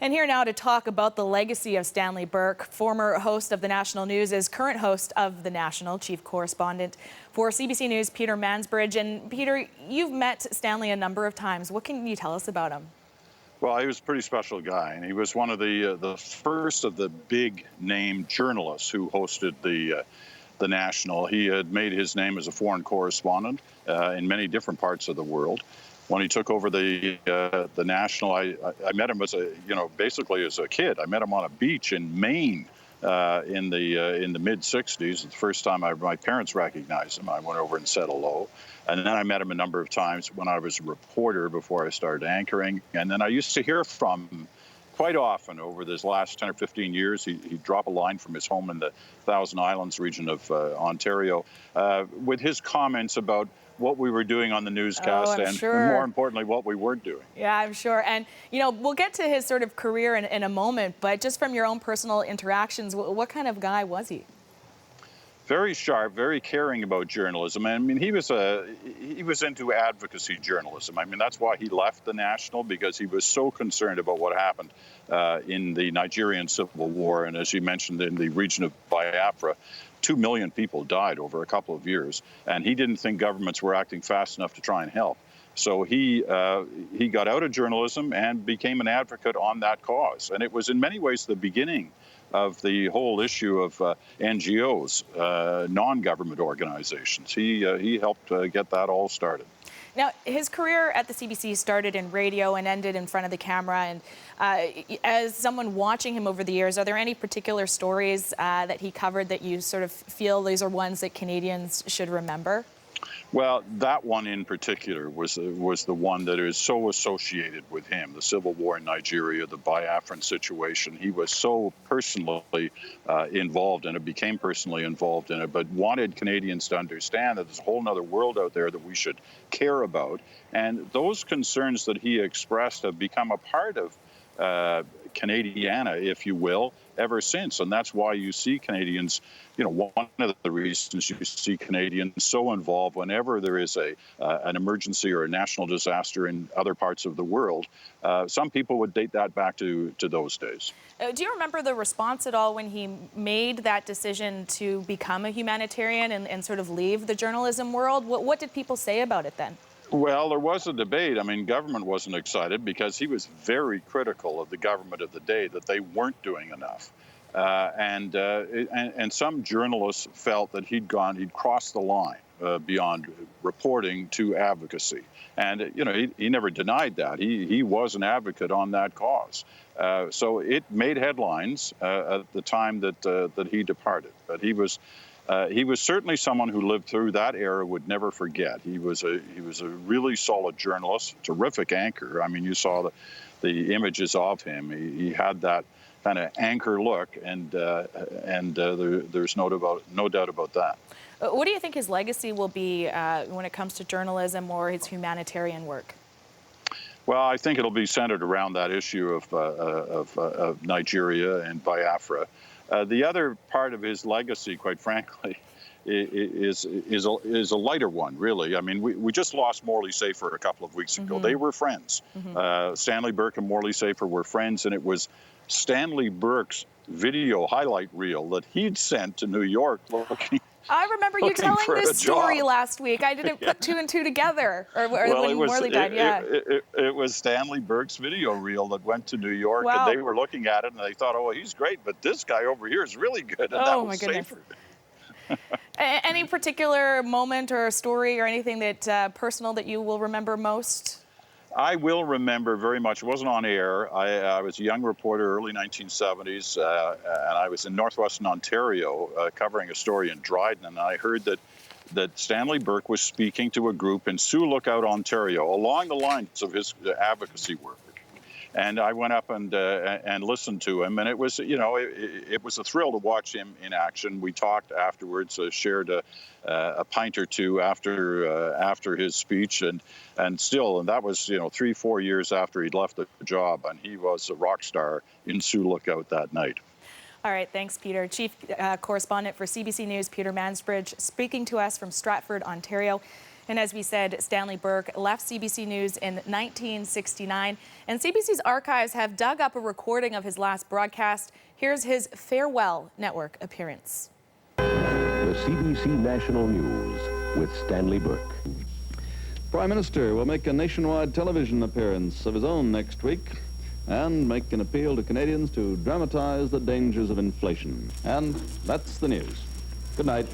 And here now to talk about the legacy of Stanley Burke, former host of the National News, is current host of the National, chief correspondent for CBC News, Peter Mansbridge. And Peter, you've met Stanley a number of times. What can you tell us about him? Well, he was a pretty special guy, and he was one of the first of the big name journalists who hosted the National. He had made his name as a foreign correspondent in many different parts of the world. When he took over the National, I met him as basically as a kid. I met him on a beach in Maine in the mid '60s. The first time my parents recognized him, I went over and said hello. And then I met him a number of times when I was a reporter before I started anchoring. And then I used to hear from him quite often over this last 10 or 15 years. He'd drop a line from his home in the Thousand Islands region of Ontario with his comments about what we were doing on the newscast and more importantly, what we weren't doing. Yeah, I'm sure. And, we'll get to his sort of career in a moment, but just from your own personal interactions, what kind of guy was he? Very sharp, very caring about journalism. I mean, he was into advocacy journalism. I mean, that's why he left the National, because he was so concerned about what happened in the Nigerian Civil War. And as you mentioned, in the region of Biafra, 2 million people died over a couple of years. And he didn't think governments were acting fast enough to try and help. So he got out of journalism and became an advocate on that cause. And it was in many ways the beginning of the whole issue of NGOs, non-government organizations. He helped get that all started. Now, his career at the CBC started in radio and ended in front of the camera. And as someone watching him over the years, are there any particular stories that he covered that you sort of feel these are ones that Canadians should remember? Well, that one in particular was the one that is so associated with him, the Civil War in Nigeria, the Biafran situation. He was so personally involved in it, became personally involved in it, but wanted Canadians to understand that there's a whole other world out there that we should care about. And those concerns that he expressed have become a part of Canadiana, if you will, ever since. And that's why you see Canadians, one of the reasons you see Canadians so involved whenever there is an emergency or a national disaster in other parts of the world. Some people would date that back to those days. Do you remember the response at all when he made that decision to become a humanitarian and sort of leave the journalism world? What did people say about it then? Well, there was a debate. I mean, government wasn't excited because he was very critical of the government of the day, that they weren't doing enough. And some journalists felt that he'd crossed the line beyond reporting to advocacy. And, he never denied that. He was an advocate on that cause. So it made headlines at the time that he departed. But he was certainly someone who lived through that era, would never forget. He was a really solid journalist, terrific anchor. I mean, you saw the images of him. He had that kind of anchor look, and there's no doubt about that. What do you think his legacy will be when it comes to journalism or his humanitarian work? Well, I think it'll be centered around that issue of Nigeria and Biafra. The other part of his legacy, quite frankly, is a lighter one, really. I mean, we just lost Morley Safer a couple of weeks ago. They were friends. Stanley Burke and Morley Safer were friends, and it was Stanley Burke's video highlight reel that he'd sent to New York looking. I remember you telling this story last week. I didn't put two and two together. When Morley died, yeah. It was Stanley Burke's video reel that went to New York, and they were looking at it, and they thought, oh, he's great, but this guy over here is really good, and that was Safer. Any particular moment or story or anything that personal that you will remember most? I will remember very much. It wasn't on air. I was a young reporter, early 1970s, and I was in northwestern Ontario covering a story in Dryden, and I heard that Stanley Burke was speaking to a group in Sioux Lookout, Ontario, along the lines of his advocacy work. And I went up and listened to him, and it was, it was a thrill to watch him in action. We talked afterwards, shared a pint or two after his speech, and that was 3-4 years after he'd left the job, and he was a rock star in Sioux Lookout that night. All right, thanks, Peter. Chief correspondent for CBC News, Peter Mansbridge, speaking to us from Stratford, Ontario. And as we said, Stanley Burke left CBC News in 1969, and CBC's archives have dug up a recording of his last broadcast. Here's his farewell network appearance. The CBC National News with Stanley Burke. Prime Minister will make a nationwide television appearance of his own next week and make an appeal to Canadians to dramatize the dangers of inflation. And that's the news. Good night.